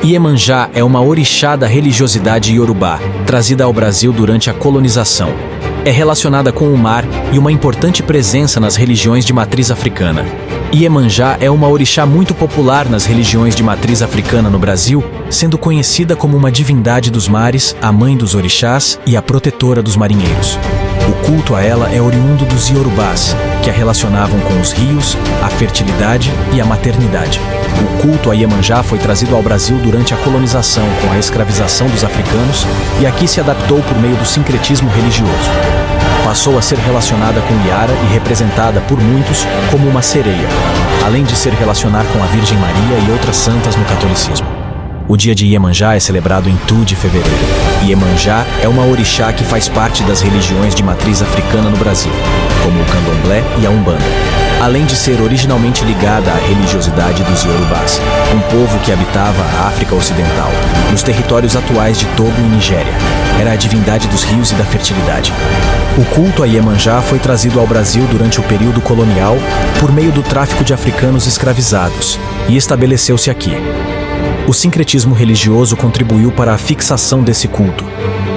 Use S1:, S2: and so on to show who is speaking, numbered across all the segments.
S1: Iemanjá é uma orixá da religiosidade iorubá, trazida ao Brasil durante a colonização. É relacionada com o mar e uma importante presença nas religiões de matriz africana. Iemanjá é uma orixá muito popular nas religiões de matriz africana no Brasil, sendo conhecida como uma divindade dos mares, a mãe dos orixás e a protetora dos marinheiros. O culto a ela é oriundo dos iorubás, que a relacionavam com os rios, a fertilidade e a maternidade. O culto a Iemanjá foi trazido ao Brasil durante a colonização com a escravização dos africanos e aqui se adaptou por meio do sincretismo religioso. Passou a ser relacionada com Iara e representada por muitos como uma sereia, além de se relacionar com a Virgem Maria e outras santas no catolicismo. O dia de Iemanjá é celebrado em Tu de fevereiro. Iemanjá é uma orixá que faz parte das religiões de matriz africana no Brasil, como o Candomblé e a Umbanda, além de ser originalmente ligada à religiosidade dos Iorubás, um povo que habitava a África Ocidental, nos territórios atuais de Togo e Nigéria. Era a divindade dos rios e da fertilidade. O culto a Iemanjá foi trazido ao Brasil durante o período colonial por meio do tráfico de africanos escravizados e estabeleceu-se aqui. O sincretismo religioso contribuiu para a fixação desse culto,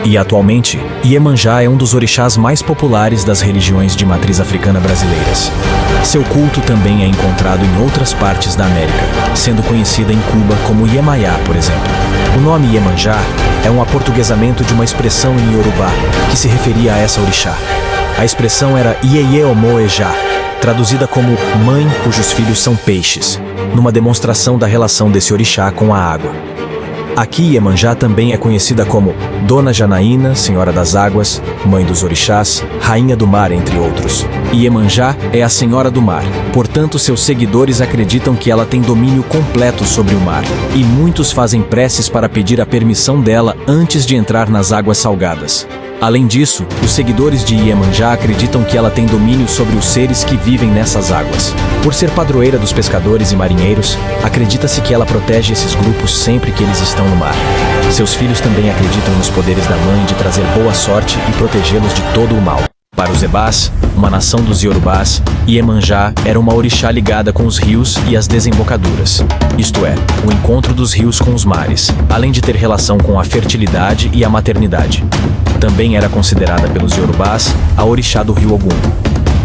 S1: e atualmente, Iemanjá é um dos orixás mais populares das religiões de matriz africana brasileiras. Seu culto também é encontrado em outras partes da América, sendo conhecida em Cuba como Iemayá, por exemplo. O nome Iemanjá é um aportuguesamento de uma expressão em Iorubá que se referia a essa orixá. A expressão era Ieyeomo-Ejá, traduzida como mãe cujos filhos são peixes, numa demonstração da relação desse orixá com a água. Aqui, Iemanjá também é conhecida como Dona Janaína, Senhora das Águas, Mãe dos Orixás, Rainha do Mar, entre outros. Iemanjá é a Senhora do Mar, portanto seus seguidores acreditam que ela tem domínio completo sobre o mar, e muitos fazem preces para pedir a permissão dela antes de entrar nas águas salgadas. Além disso, os seguidores de Iemanjá acreditam que ela tem domínio sobre os seres que vivem nessas águas. Por ser padroeira dos pescadores e marinheiros, acredita-se que ela protege esses grupos sempre que eles estão no mar. Seus filhos também acreditam nos poderes da mãe de trazer boa sorte e protegê-los de todo o mal. Para os Ebás, uma nação dos Iorubás, Iemanjá era uma orixá ligada com os rios e as desembocaduras, isto é, o encontro dos rios com os mares, além de ter relação com a fertilidade e a maternidade. Também era considerada pelos Iorubás a orixá do rio Ogum.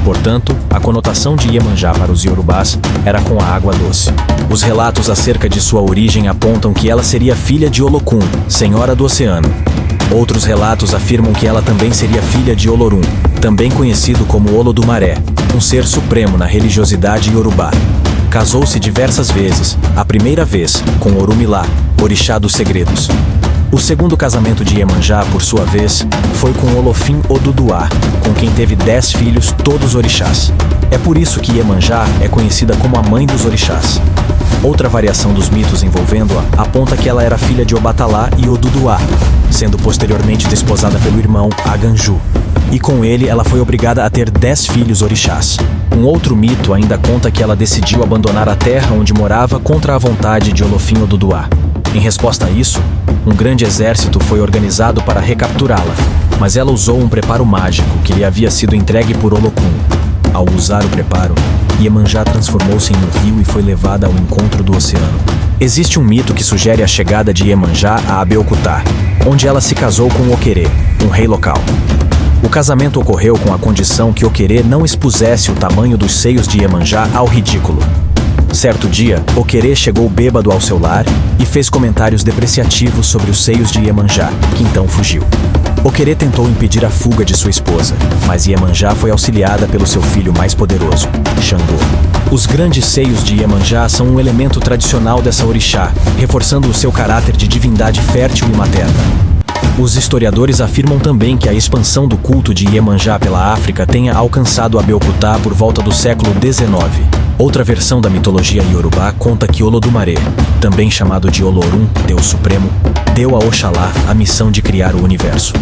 S1: Portanto, a conotação de Iemanjá para os Iorubás era com a água doce. Os relatos acerca de sua origem apontam que ela seria filha de Olokun, Senhora do Oceano. Outros relatos afirmam que ela também seria filha de Olorum, também conhecido como Olodumaré, um ser supremo na religiosidade iorubá. Casou-se diversas vezes, a primeira vez com Orumilá, orixá dos segredos. O segundo casamento de Iemanjá, por sua vez, foi com Olofim Oduduá, com quem teve 10 filhos, todos orixás. É por isso que Iemanjá é conhecida como a mãe dos orixás. Outra variação dos mitos envolvendo-a aponta que ela era filha de Obatalá e Oduduá, sendo posteriormente desposada pelo irmão Aganju. E com ele ela foi obrigada a ter 10 filhos orixás. Um outro mito ainda conta que ela decidiu abandonar a terra onde morava contra a vontade de Olofim Oduduá. Em resposta a isso, um grande exército foi organizado para recapturá-la, mas ela usou um preparo mágico que lhe havia sido entregue por Olokun. Ao usar o preparo, Iemanjá transformou-se em um rio e foi levada ao encontro do oceano. Existe um mito que sugere a chegada de Iemanjá a Abeokutá, onde ela se casou com Oquerê, um rei local. O casamento ocorreu com a condição que Oquerê não expusesse o tamanho dos seios de Iemanjá ao ridículo. Certo dia, Oquerê chegou bêbado ao seu lar e fez comentários depreciativos sobre os seios de Iemanjá, que então fugiu. Oquerê tentou impedir a fuga de sua esposa, mas Iemanjá foi auxiliada pelo seu filho mais poderoso, Xangô. Os grandes seios de Iemanjá são um elemento tradicional dessa orixá, reforçando o seu caráter de divindade fértil e materna. Os historiadores afirmam também que a expansão do culto de Iemanjá pela África tenha alcançado Abeokutá por volta do século XIX. Outra versão da mitologia iorubá conta que Olodumaré, também chamado de Olorum, Deus Supremo, deu a Oxalá a missão de criar o universo.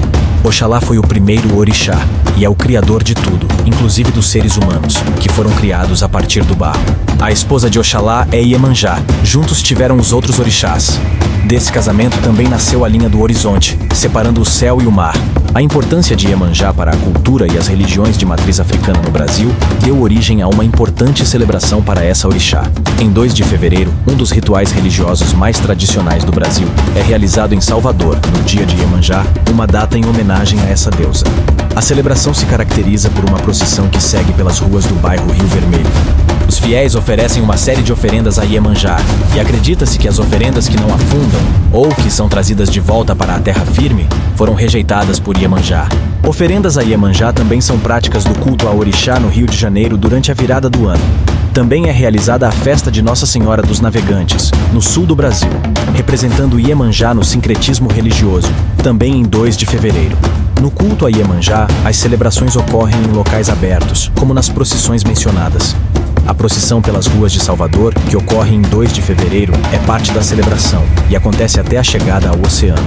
S1: Oxalá foi o primeiro orixá e é o criador de tudo, inclusive dos seres humanos, que foram criados a partir do barro. A esposa de Oxalá é Iemanjá. Juntos tiveram os outros orixás. Desse casamento também nasceu a linha do horizonte, separando o céu e o mar. A importância de Iemanjá para a cultura e as religiões de matriz africana no Brasil deu origem a uma importante celebração para essa orixá. Em 2 de fevereiro, um dos rituais religiosos mais tradicionais do Brasil é realizado em Salvador, no dia de Iemanjá, uma data em homenagem a essa deusa. A celebração se caracteriza por uma procissão que segue pelas ruas do bairro Rio Vermelho. Os fiéis oferecem uma série de oferendas a Iemanjá, e acredita-se que as oferendas que não afundam, ou que são trazidas de volta para a terra firme, foram rejeitadas por Iemanjá. Oferendas a Iemanjá também são práticas do culto a orixá no Rio de Janeiro durante a virada do ano. Também é realizada a festa de Nossa Senhora dos Navegantes, no sul do Brasil, representando Iemanjá no sincretismo religioso, também em 2 de fevereiro. No culto a Iemanjá, as celebrações ocorrem em locais abertos, como nas procissões mencionadas. A procissão pelas ruas de Salvador, que ocorre em 2 de fevereiro, é parte da celebração e acontece até a chegada ao oceano.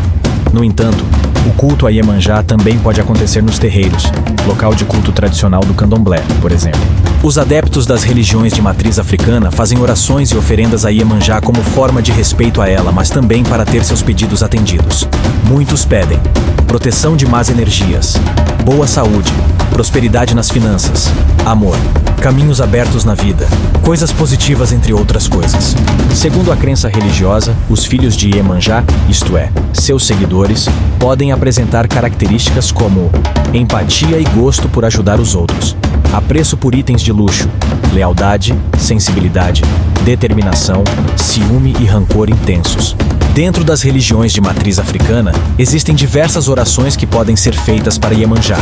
S1: No entanto, o culto a Iemanjá também pode acontecer nos terreiros, local de culto tradicional do candomblé, por exemplo. Os adeptos das religiões de matriz africana fazem orações e oferendas a Iemanjá como forma de respeito a ela, mas também para ter seus pedidos atendidos. Muitos pedem proteção de más energias, boa saúde, prosperidade nas finanças, amor, caminhos abertos na vida, coisas positivas entre outras coisas. Segundo a crença religiosa, os filhos de Iemanjá, isto é, seus seguidores, podem apresentar características como empatia e gosto por ajudar os outros, apreço por itens de luxo, lealdade, sensibilidade, determinação, ciúme e rancor intensos. Dentro das religiões de matriz africana, existem diversas orações que podem ser feitas para Iemanjá.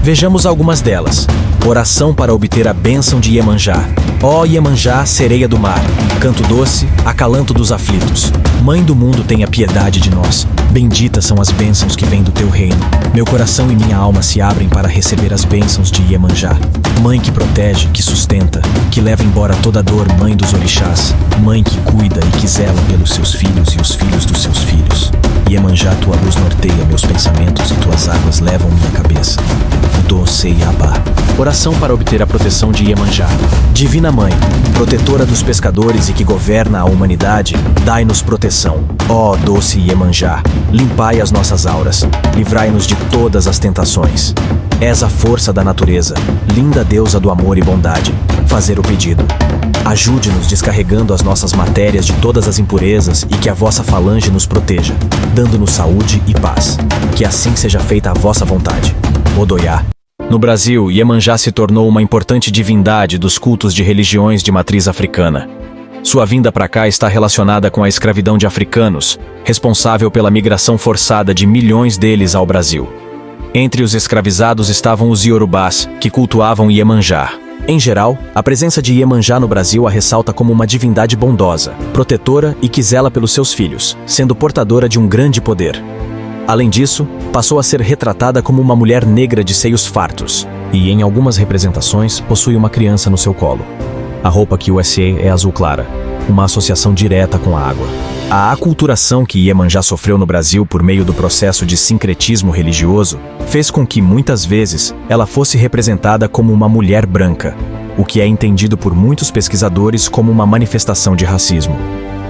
S1: Vejamos algumas delas. Oração para obter a bênção de Iemanjá. Ó Iemanjá, sereia do mar, canto doce, acalanto dos aflitos. Mãe do mundo, tenha piedade de nós. Benditas são as bênçãos que vêm do teu reino. Meu coração e minha alma se abrem para receber as bênçãos de Iemanjá. Mãe que protege, que sustenta, que leva embora toda dor, mãe dos orixás. Mãe que cuida e que zela pelos seus filhos e os filhos dos seus filhos. Iemanjá, tua luz norteia meus pensamentos e tuas águas levam minha cabeça. Doce Iabá. Oração para obter a proteção de Iemanjá. Divina Mãe, protetora dos pescadores e que governa a humanidade, dai-nos proteção. Ó doce Iemanjá, limpai as nossas auras, livrai-nos de todas as tentações. És a força da natureza, linda deusa do amor e bondade. Fazer o pedido. Ajude-nos descarregando as nossas matérias de todas as impurezas e que a vossa falange nos proteja, dando-nos saúde e paz. Que assim seja feita a vossa vontade. Odoiá. No Brasil, Iemanjá se tornou uma importante divindade dos cultos de religiões de matriz africana. Sua vinda para cá está relacionada com a escravidão de africanos, responsável pela migração forçada de milhões deles ao Brasil. Entre os escravizados estavam os iorubás, que cultuavam Iemanjá. Em geral, a presença de Iemanjá no Brasil a ressalta como uma divindade bondosa, protetora e que zela pelos seus filhos, sendo portadora de um grande poder. Além disso, passou a ser retratada como uma mulher negra de seios fartos, e em algumas representações possui uma criança no seu colo. A roupa que usa é azul clara, uma associação direta com a água. A aculturação que Iemanjá sofreu no Brasil por meio do processo de sincretismo religioso fez com que, muitas vezes, ela fosse representada como uma mulher branca, o que é entendido por muitos pesquisadores como uma manifestação de racismo.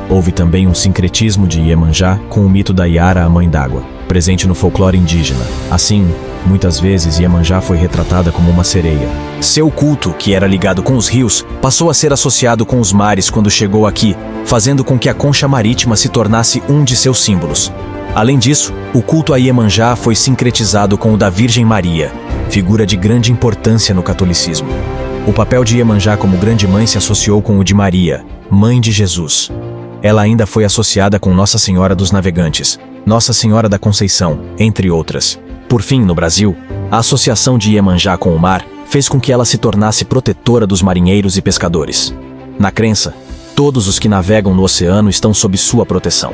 S1: Houve também um sincretismo de Iemanjá com o mito da Iara, a Mãe d'Água, presente no folclore indígena. Assim, muitas vezes Iemanjá foi retratada como uma sereia. Seu culto, que era ligado com os rios, passou a ser associado com os mares quando chegou aqui, fazendo com que a concha marítima se tornasse um de seus símbolos. Além disso, o culto a Iemanjá foi sincretizado com o da Virgem Maria, figura de grande importância no catolicismo. O papel de Iemanjá como grande mãe se associou com o de Maria, mãe de Jesus. Ela ainda foi associada com Nossa Senhora dos Navegantes, Nossa Senhora da Conceição, entre outras. Por fim, no Brasil, a associação de Iemanjá com o mar fez com que ela se tornasse protetora dos marinheiros e pescadores. Na crença, todos os que navegam no oceano estão sob sua proteção.